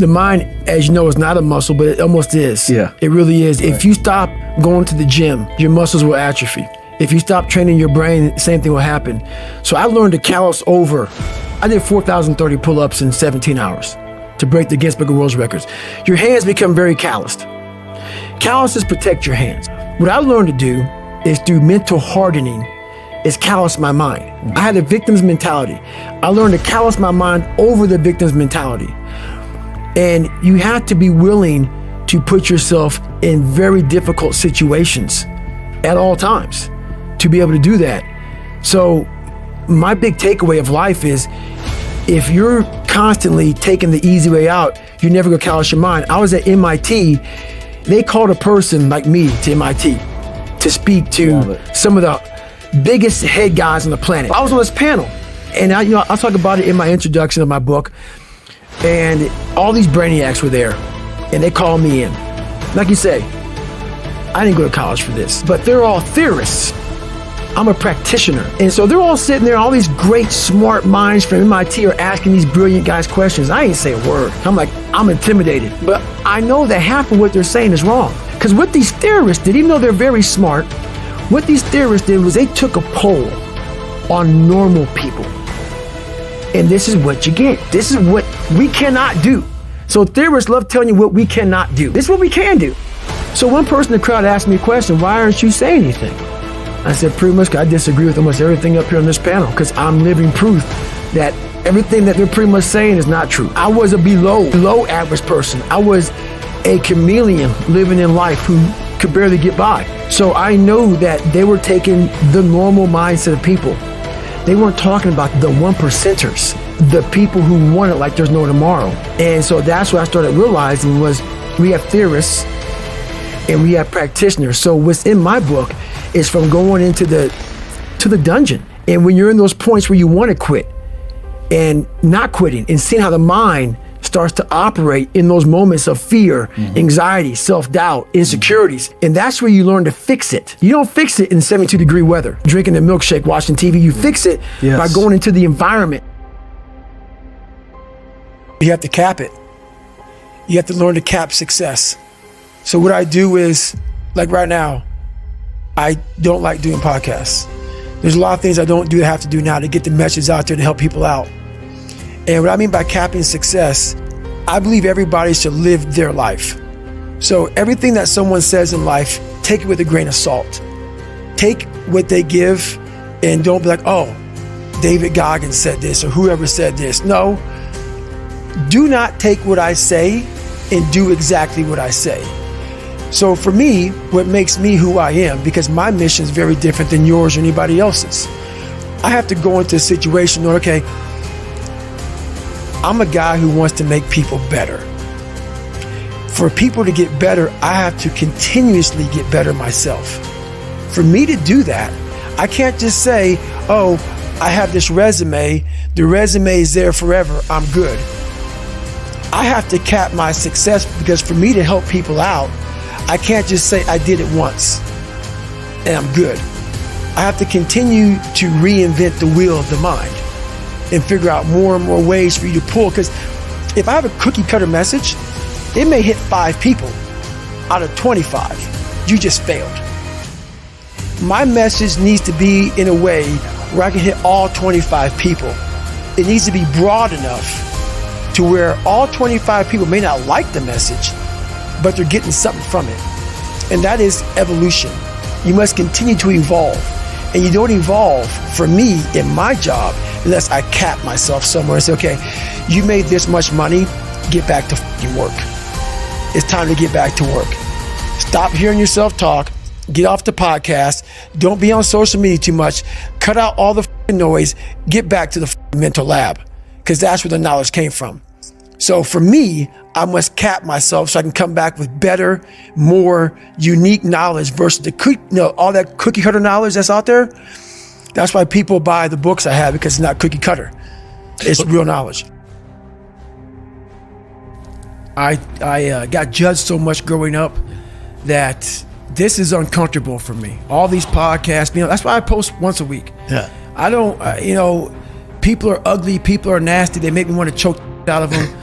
The mind, as you know, is not a muscle, but it almost is. Yeah. It really is. Right. If you stop going to the gym, your muscles will atrophy. If you stop training your brain, the same thing will happen. So I learned to callus over. I did 4,030 pull-ups in 17 hours to break the Guinness Book of World Records. Your hands become very calloused. Calluses protect your hands. What I learned to do is through mental hardening is callous my mind. I had a victim's mentality. I learned to callous my mind over the victim's mentality. And you have to be willing to put yourself in very difficult situations at all times to be able to do that. So my big takeaway of life is if you're constantly taking the easy way out, you're never gonna callous your mind. I was at MIT, they called a person like me to MIT to speak to some of the biggest head guys on the planet. I was on this panel, and I'll talk about it in my introduction of my book, and all these brainiacs were there, and they called me in. Like you say, I didn't go to college for this, but they're all theorists. I'm a practitioner. And so they're all sitting there, all these great, smart minds from MIT are asking these brilliant guys questions. I ain't say a word. I'm intimidated. But I know that half of what they're saying is wrong. Because what these theorists did, even though they're very smart, what these theorists did was they took a poll on normal people. And this is what you get. This is what we cannot do. So theorists love telling you what we cannot do. This is what we can do. So one person in the crowd asked me a question, why aren't you saying anything? I said, pretty much, I disagree with almost everything up here on this panel because I'm living proof that everything that they're pretty much saying is not true. I was a below average person. I was a chameleon living in life who could barely get by. So I know that they were taking the normal mindset of people. They weren't talking about the 1%ers, the people who want it like there's no tomorrow. And so that's what I started realizing was we have theorists and we have practitioners. So what's in my book is from going into the dungeon. And when you're in those points where you want to quit and not quitting and seeing how the mind starts to operate in those moments of fear, anxiety, self-doubt, insecurities. And that's where you learn to fix it. You don't fix it in 72-degree weather, drinking a milkshake, watching TV. You fix it by going into the environment. You have to cap it. You have to learn to cap success. So what I do is, like right now, I don't like doing podcasts. There's a lot of things I don't do that I have to do now to get the message out there to help people out. And what I mean by capping success, I believe everybody should live their life. So everything that someone says in life, take it with a grain of salt. Take what they give and don't be like, oh, David Goggins said this or whoever said this. No, do not take what I say and do exactly what I say. So for me, what makes me who I am, because my mission is very different than yours or anybody else's. I have to go into a situation where, okay, I'm a guy who wants to make people better. For people to get better, I have to continuously get better myself. For me to do that, I can't just say, oh, I have this resume, the resume is there forever, I'm good. I have to cap my success because for me to help people out, I can't just say I did it once and I'm good. I have to continue to reinvent the wheel of the mind and figure out more and more ways for you to pull. Because if I have a cookie cutter message, it may hit 5 people out of 25. You just failed. My message needs to be in a way where I can hit all 25 people. It needs to be broad enough to where all 25 people may not like the message, but they're getting something from it. And that is evolution. You must continue to evolve. And you don't evolve, for me, in my job, unless I cap myself somewhere and say, okay, you made this much money, get back to fucking work. It's time to get back to work. Stop hearing yourself talk, get off the podcast, don't be on social media too much, cut out all the fucking noise, get back to the mental lab, because that's where the knowledge came from. So for me, I must cap myself so I can come back with better, more unique knowledge versus all that cookie cutter knowledge that's out there. That's why people buy the books I have, because it's not cookie cutter. It's real knowledge. I got judged so much growing up that this is uncomfortable for me. All these podcasts, that's why I post once a week. Yeah. I don't, people are ugly, people are nasty. They make me want to choke out of them.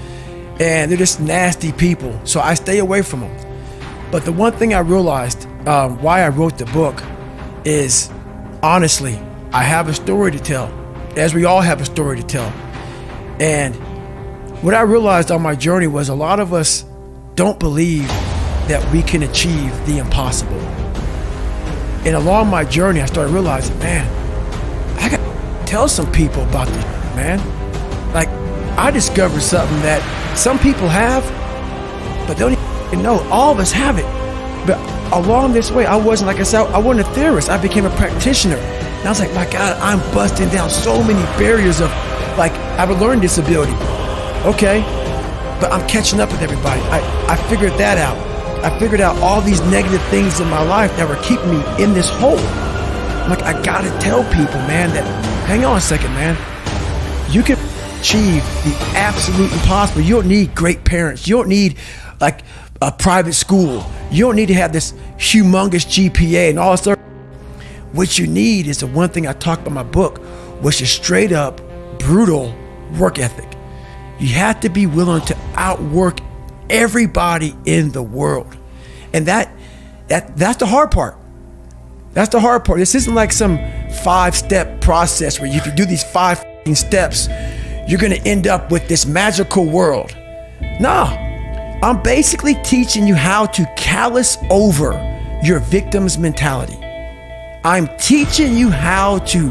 and they're just nasty people. So I stay away from them. But the one thing I realized why I wrote the book is, honestly, I have a story to tell, as we all have a story to tell. And what I realized on my journey was a lot of us don't believe that we can achieve the impossible. And along my journey, I started realizing, man, I got to tell some people about this, man. Like, I discovered something that some people have, but they don't even know. All of us have it. But along this way, I wasn't, like I said, I wasn't a theorist. I became a practitioner. And I was like, my God, I'm busting down so many barriers of, like, I have a learning disability. Okay, but I'm catching up with everybody. I figured that out. I figured out all these negative things in my life that were keeping me in this hole. I'm like, I gotta tell people, man, that, hang on a second, man. You can achieve the absolute impossible. You don't need great parents. You don't need like a private school. You don't need to have this humongous GPA and all this stuff. What you need is the one thing I talked about in my book, which is straight up brutal work ethic. You have to be willing to outwork everybody in the world. And that's the hard part. That's the hard part. This isn't like some 5-step process where if you do these 5 steps, you're gonna end up with this magical world. No, I'm basically teaching you how to callous over your victim's mentality. I'm teaching you how to,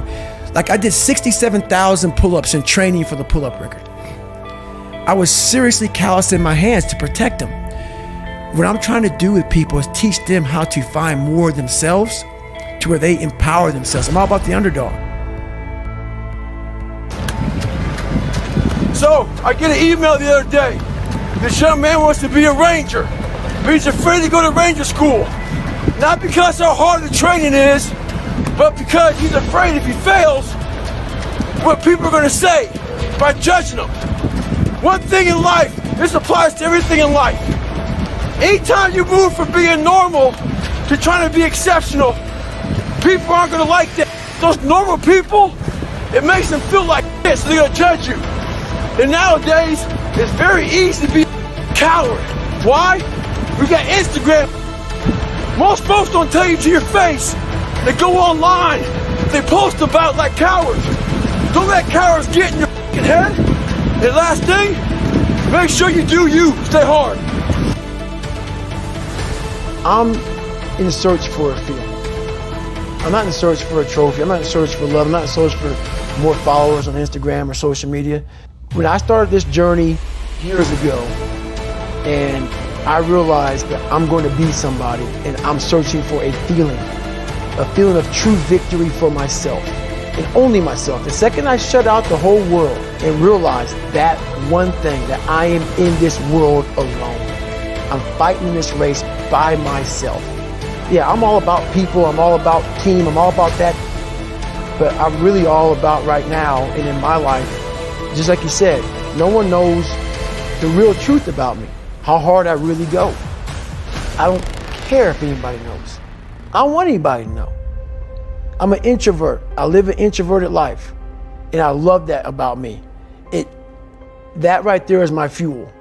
like I did 67,000 pull-ups in training for the pull-up record. I was seriously callousing my hands to protect them. What I'm trying to do with people is teach them how to find more of themselves to where they empower themselves. I'm all about the underdog. So, I get an email the other day. This young man wants to be a ranger, but he's afraid to go to ranger school. Not because how hard the training is, but because he's afraid if he fails, what people are gonna say by judging him. One thing in life, this applies to everything in life. Anytime you move from being normal to trying to be exceptional, people aren't gonna like that. Those normal people, it makes them feel like this, so they're gonna judge you. And nowadays, it's very easy to be a coward. Why? We got Instagram. Most folks don't tell you to your face. They go online, they post about like cowards. Don't let cowards get in your head. And last thing, make sure you do you. Stay hard. I'm in search for a feeling. I'm not in search for a trophy. I'm not in search for love. I'm not in search for more followers on Instagram or social media. When I started this journey years ago, and I realized that I'm going to be somebody, and I'm searching for a feeling of true victory for myself, and only myself. The second I shut out the whole world and realized that one thing, that I am in this world alone. I'm fighting this race by myself. Yeah, I'm all about people, I'm all about team, I'm all about that. But I'm really all about right now and in my life, just like you said, no one knows the real truth about me, how hard I really go. I don't care if anybody knows. I don't want anybody to know. I'm an introvert. I live an introverted life. And I love that about me. That right there is my fuel.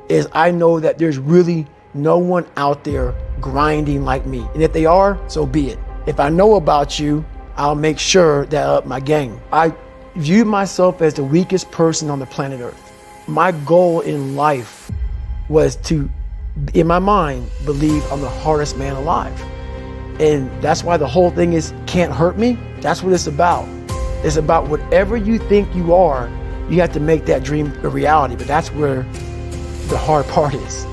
Is I know that there's really no one out there grinding like me. And if they are, so be it. If I know about you, I'll make sure that I up my game. I view myself as the weakest person on the planet Earth. My goal in life was to, in my mind, believe I'm the hardest man alive. And that's why the whole thing is can't hurt me. That's what it's about. It's about whatever you think you are, you have to make that dream a reality. But that's where the hard part is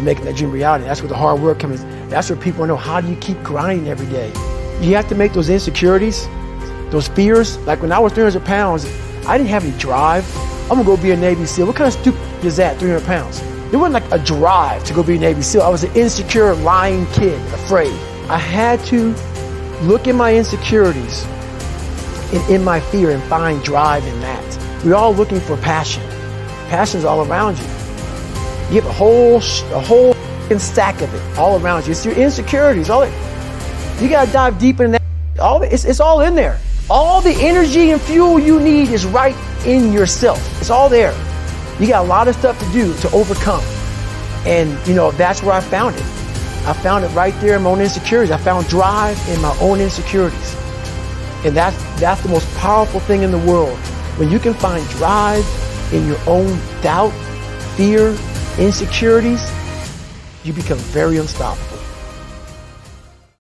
making that dream reality. That's where the hard work comes. That's where people know, how do you keep grinding every day? You have to make those insecurities, those fears. Like when I was 300 pounds, I didn't have any drive. I'm gonna go be a Navy SEAL. What kind of stupid is that, 300 pounds? There wasn't like a drive to go be a Navy SEAL. I was an insecure, lying kid, afraid. I had to look at my insecurities and in my fear and find drive in that. We're all looking for passion. Passion's all around you. You have a whole stack of it all around you. It's your insecurities. You gotta dive deep in that. It's all in there. All the energy and fuel you need is right in yourself. It's all there. You got a lot of stuff to do to overcome. And, that's where I found it. I found it right there in my own insecurities. I found drive in my own insecurities. And that's the most powerful thing in the world. When you can find drive in your own doubt, fear, insecurities, you become very unstoppable.